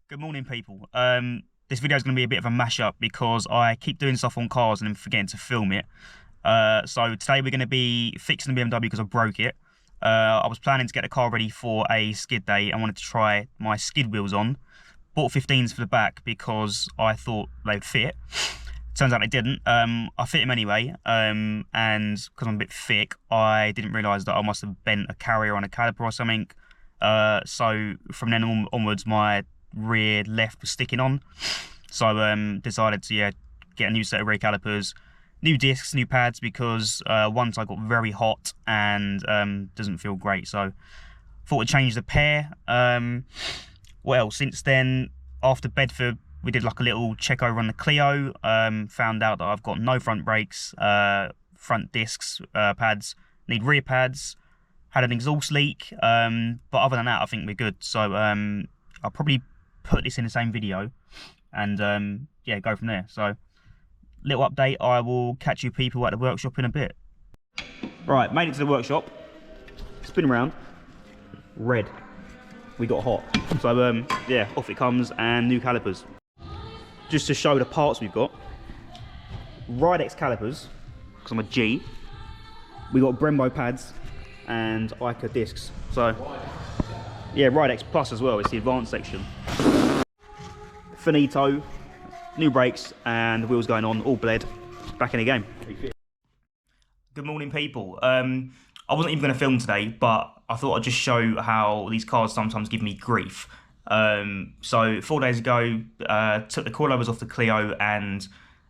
Good morning, people. This video is going to be a bit of a mashup because I keep doing stuff on cars and then forgetting to film it. So today we're going to be fixing the BMW because I broke it. I was planning to get the car ready for a skid day. I wanted to try my skid wheels on. Bought 15s for the back because I thought they'd fit. Turns out they didn't. I fit them anyway, and because I'm a bit thick, I didn't realise that I must have bent a carrier on a caliper or something. So from then onwards, my rear left was sticking on. So decided to get a new set of rear calipers, new discs, new pads, because once I got very hot and doesn't feel great. So thought I'd change the pair. Well, since then, after Bedford, we did like a little check over on the Clio. Found out that I've got no front brakes, front discs, pads, need rear pads, had an exhaust leak. But other than that, I think we're good. So I'll probably put this in the same video and yeah, go from there. So little update, I will catch you people at the workshop in a bit. Right, made it to the workshop, spin around, red, we got hot. So yeah, off it comes and new calipers. Just to show the parts we've got, Ridex calipers, because I'm a G, we got Brembo pads and Ica discs. So yeah, Ridex Plus as well, it's the advanced section. Finito, new brakes and the wheels going on, all bled, back in the game. Good morning, people. I wasn't even going to film today, but I thought I'd just show how these cars sometimes give me grief. So 4 days ago, took the coilovers off the Clio and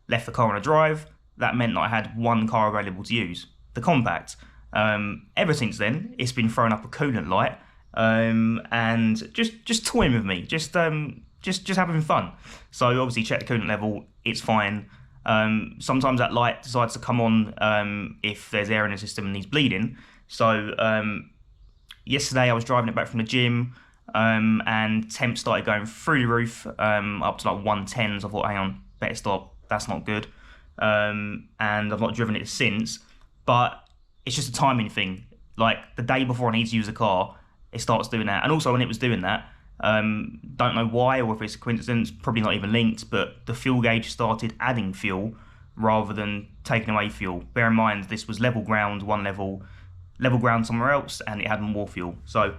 left the car on a drive. That meant that I had one car available to use, the Compact. Ever since then, it's been throwing up a coolant light and just toying with me, just having fun. So obviously check the coolant level, it's fine. Sometimes that light decides to come on if there's air in the system and needs bleeding. So yesterday I was driving it back from the gym and temps started going through the roof up to like 110s. I thought, hang on, better stop, that's not good. And I've not driven it since, but it's just a timing thing. Like the day before I need to use the car, it starts doing that. And also when it was doing that, don't know why or if it's a coincidence, probably not even linked, but the fuel gauge started adding fuel rather than taking away fuel. Bear in mind, this was level ground, one level ground somewhere else, and it had more fuel. So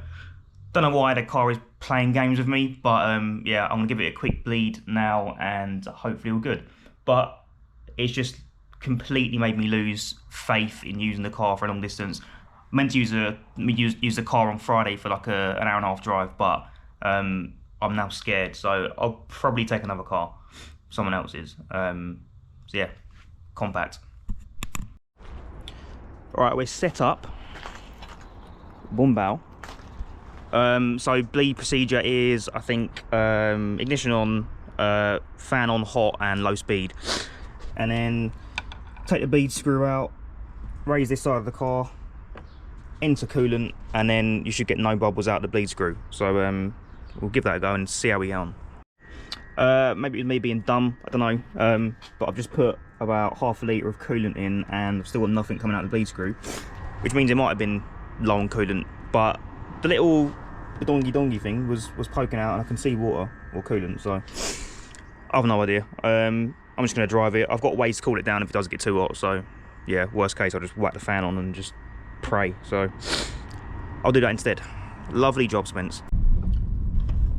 don't know why the car is playing games with me, but yeah, I'm gonna give it a quick bleed now and hopefully all good. But it's just completely made me lose faith in using the car for a long distance. Meant to use the car on Friday for like an hour and a half drive, but I'm now scared, so I'll probably take another car, someone else's. So yeah, Compact. All right, we're set up. Bombao. So bleed procedure is, I think, ignition on, fan on hot and low speed, and then take the bead screw out, raise this side of the car, enter coolant, and then you should get no bubbles out the bleed screw. So we'll give that a go and see how we get on. Maybe it was me being dumb, I don't know, but I've just put about half a litre of coolant in and I've still got nothing coming out of the bleed screw, which means it might have been low on coolant, but the little dongy thing was poking out and I can see water or coolant, so I have no idea. I'm just going to drive it. I've got ways to cool it down if it does get too hot, so yeah, worst case I'll just whack the fan on and just pray. So I'll do that instead. Lovely job, Spence.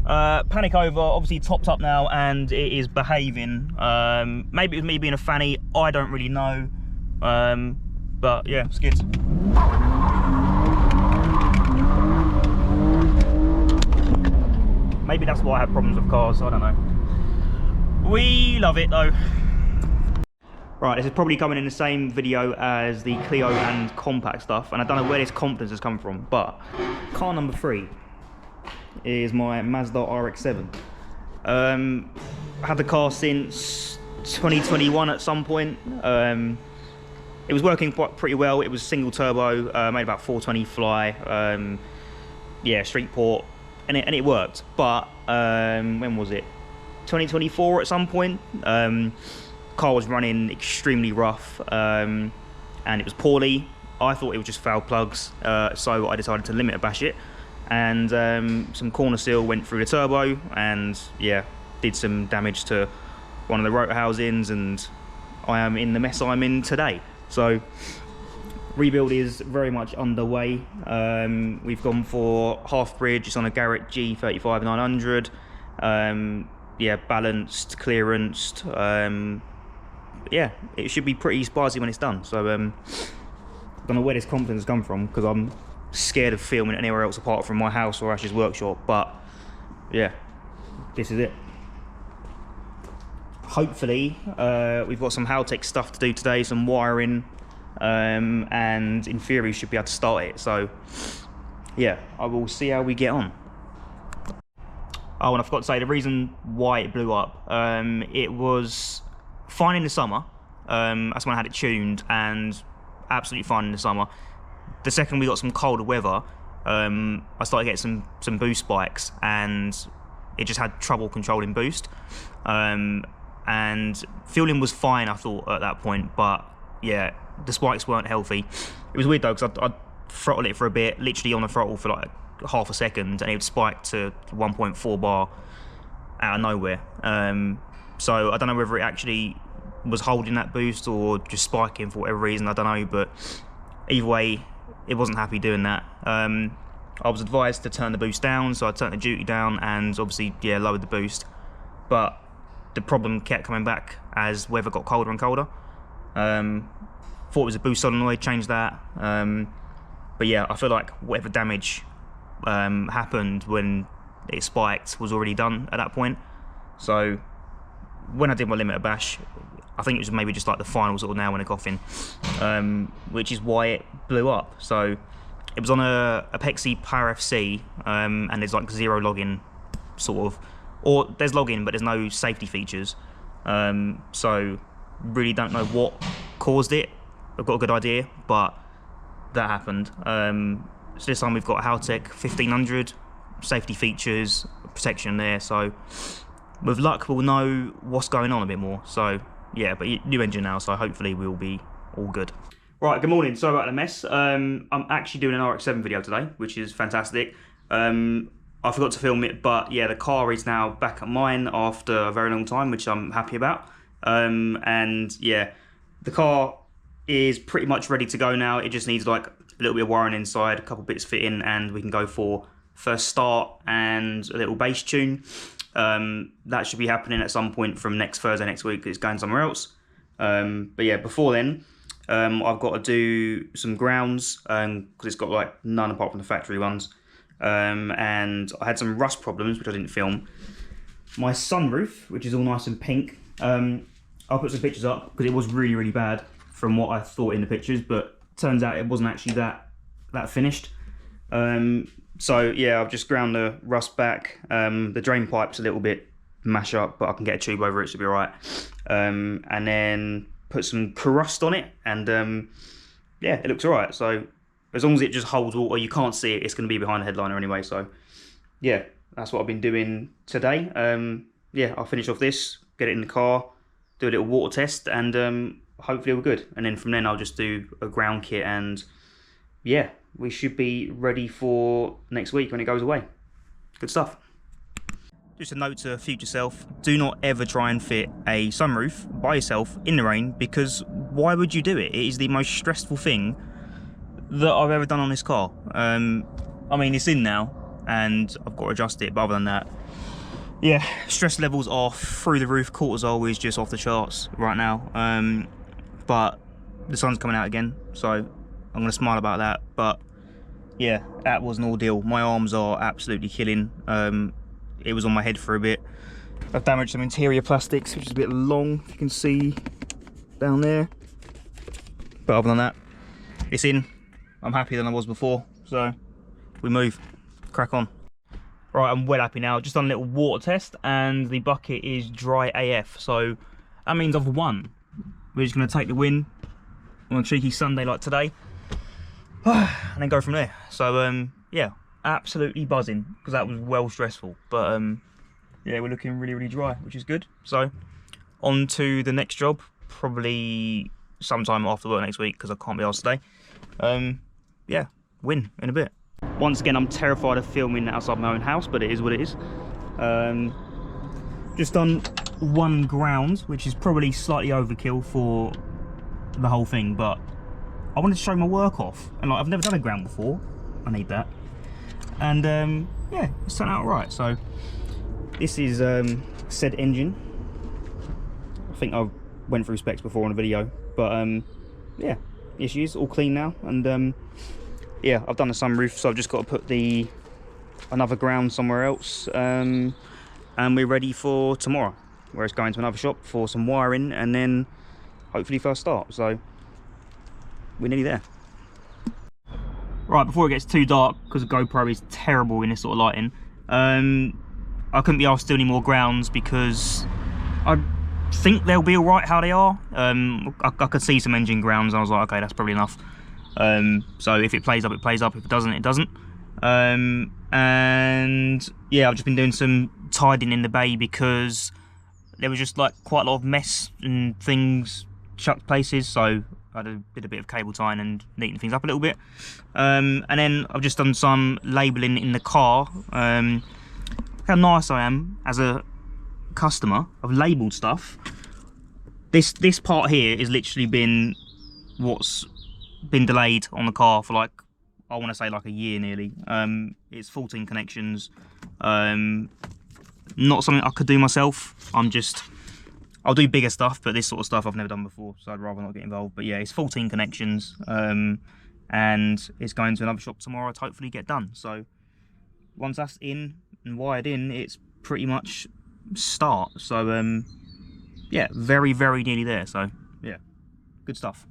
Panic over, obviously topped up now and it is behaving. Maybe it was me being a fanny, I don't really know, but yeah, skids. Maybe that's why I have problems with cars, I don't know. We love it though. Right, this is probably coming in the same video as the Clio and Compact stuff, and I don't know where this confidence has come from, but car number 3 is my Mazda RX7. I had the car since 2021 at some point. It was working pretty well. It was single turbo, made about 420 fly, yeah, street port, and it worked. But when was it? 2024 at some point. Car was running extremely rough, and it was poorly. I thought it was just foul plugs, so I decided to limiter bash it. and some corner seal went through the turbo, and yeah, did some damage to one of the rotor housings, and I am in the mess I'm in today. So rebuild is very much underway. We've gone for half bridge. It's on a Garrett G35 900. Yeah, balanced, clearanced. Yeah, it should be pretty spicy when it's done. So I don't know where this confidence has come from, because I'm scared of filming it anywhere else apart from my house or Ash's workshop. But yeah, this is it. Hopefully we've got some Haltech stuff to do today, some wiring, and in theory should be able to start it. So yeah, I will see how we get on. Oh, and I forgot to say the reason why it blew up. It was fine in the summer. That's when I had it tuned, and absolutely fine in the summer. The second we got some colder weather, I started getting some boost spikes, and it just had trouble controlling boost. And fueling was fine, I thought, at that point, but yeah, the spikes weren't healthy. It was weird though, because I'd throttle it for a bit, literally on the throttle for like half a second, and it would spike to 1.4 bar out of nowhere. So I don't know whether it actually was holding that boost or just spiking for whatever reason, I don't know, but either way, it wasn't happy doing that. I was advised to turn the boost down, so I turned the duty down and obviously, yeah, lowered the boost. But the problem kept coming back as weather got colder and colder. Thought it was a boost solenoid, changed that. But yeah, I feel like whatever damage happened when it spiked was already done at that point. So when I did my limiter bash, I think it was maybe just like the final sort of nail in the coffin, which is why it blew up. So it was on a Pexi Power FC, and there's like zero login, sort of, or there's login but there's no safety features. So really don't know what caused it. I've got a good idea, but that happened. So this time we've got a Haltech 1500, safety features, protection there. So with luck we'll know what's going on a bit more. So yeah, but new engine now, so hopefully we'll be all good. Right, good morning. Sorry about the mess. I'm actually doing an RX7 video today, which is fantastic. I forgot to film it, but yeah, the car is now back at mine after a very long time, which I'm happy about. And yeah, the car is pretty much ready to go now. It just needs like a little bit of wiring inside, a couple bits fitting, and we can go for first start and a little bass tune. That should be happening at some point from next Thursday next week, because it's going somewhere else. But yeah, before then, I've got to do some grounds, because it's got like none apart from the factory ones. And I had some rust problems, which I didn't film. My sunroof, which is all nice and pink, I'll put some pictures up, because it was really, really bad from what I thought in the pictures, but turns out it wasn't actually that finished. So yeah, I've just ground the rust back. The drain pipe's a little bit mash up, but I can get a tube over it, should be alright. And then put some crust on it, and yeah, it looks alright. So as long as it just holds water, you can't see it, it's going to be behind the headliner anyway. So yeah, that's what I've been doing today. Yeah, I'll finish off this, get it in the car, do a little water test, and hopefully we're good. And then from then I'll just do a ground kit, and yeah, we should be ready for next week when it goes away. Good stuff. Just a note to future self, do not ever try and fit a sunroof by yourself in the rain, because why would you do it? It is the most stressful thing that I've ever done on this car. I mean, it's in now and I've got to adjust it, but other than that, yeah, stress levels are through the roof. Cortisol is just off the charts right now. But the sun's coming out again, so I'm gonna smile about that. But yeah, that was an ordeal. My arms are absolutely killing. It was on my head for a bit. I've damaged some interior plastics, which is a bit long, if you can see down there. But other than that, it's in. I'm happier than I was before, so we move, crack on. Right, I'm well happy now. Just done a little water test, and the bucket is dry AF, so that means I've won. We're just going to take the win on a cheeky Sunday like today, and then go from there. So yeah, absolutely buzzing, because that was well stressful. But yeah, we're looking really, really dry, which is good. So on to the next job, probably sometime after work next week, because I can't be asked today. Yeah, win in a bit. Once again, I'm terrified of filming outside my own house, but it is what it is. Just done 1 ground, which is probably slightly overkill for the whole thing, but I wanted to show my work off, and like, I've never done a ground before. I need that, and yeah, it's turned out right. So this is said engine. I think I went through specs before on a video, but yeah, issues all clean now, and yeah, I've done the sunroof, so I've just got to put another ground somewhere else, and we're ready for tomorrow, where it's going to another shop for some wiring, and then hopefully first start. So we're nearly there. Right, before it gets too dark, because the GoPro is terrible in this sort of lighting, I couldn't be asked to do any more grounds because I think they'll be all right how they are. I could see some engine grounds, and I was like, okay, that's probably enough. So if it plays up, it plays up. If it doesn't, it doesn't. And yeah, I've just been doing some tidying in the bay because there was just like quite a lot of mess and things chucked places. So I did a bit of cable tying and neatening things up a little bit. And then I've just done some labelling in the car. How nice I am as a customer. I've labelled stuff. This part here has literally been what's been delayed on the car for like, I want to say like a year nearly. It's 14 connections. Not something I could do myself. I'll do bigger stuff, but this sort of stuff I've never done before, so I'd rather not get involved. But yeah, it's 14 connections, and it's going to another shop tomorrow to hopefully get done. So once that's in and wired in, it's pretty much start. So yeah, very, very nearly there. So yeah, good stuff.